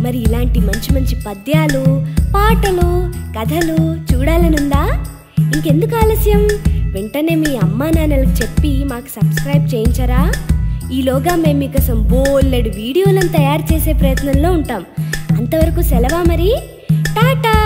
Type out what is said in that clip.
మరి ఇలాంటి మంచి మంచి పద్యాలు, పాటలు, కథలు చూడాలనుందా? ఇంకెందుకు ఆలస్యం, వెంటనే మీ అమ్మా నాన్నలకు చెప్పి మాకు సబ్స్క్రైబ్ చేయించరా? ఈలోగా మేము మీకోసం బోలెడు వీడియోలను తయారు చేసే ప్రయత్నంలో ఉంటాం. అంతవరకు సెలవా మరి, టాటా.